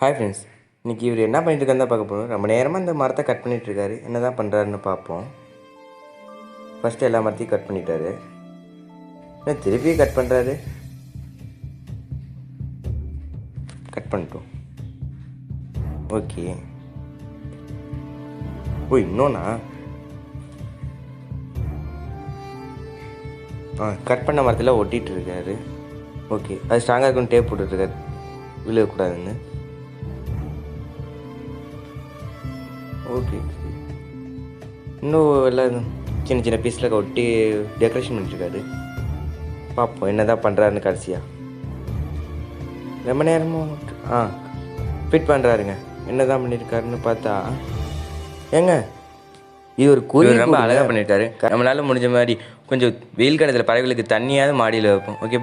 Hi friends, இன்றைக்கி இவர் என்ன பண்ணிட்டு இருக்காருன்னு தான் பார்க்க போகிறோம். ரொம்ப நேரமாக இந்த மரத்தை கட் பண்ணிகிட்ருக்காரு. என்ன தான் பண்ணுறாருன்னு பார்ப்போம். ஃபஸ்ட்டு எல்லா மரத்தையும் கட் பண்ணிட்டாரு. என்ன திருப்பி கட் பண்ணுறாரு? கட் பண்ணிட்டோம். ஓகே. ஓ, இன்னொன்னா கட் பண்ண மரத்தில் ஒட்டிகிட்டு இருக்காரு. ஓகே, அது ஸ்ட்ராங்காக இருக்குன்னு டேப் போட்டுட்ருக்காரு, விழுகக்கூடாதுன்னு. ஓகே, இன்னும் எல்லாம் சின்ன சின்ன பீஸில் ஒட்டி டெக்கரேஷன் பண்ணிட்டுருக்காரு. பார்ப்போம் என்ன தான் பண்ணுறாருன்னு கடைசியாக. ரொம்ப நேரமும் ஃபிட் பண்ணுறாருங்க. என்ன தான் பண்ணியிருக்காருன்னு பார்த்தா ஏங்க இது ஒரு குருவி ரொம்ப அழகாக பண்ணியிருக்காரு. நம்மளால் முடிஞ்ச மாதிரி கொஞ்சம் வெயில் காலத்தில் பறவைகளுக்கு தண்ணியாவது மாடியில் வைப்போம். ஓகே.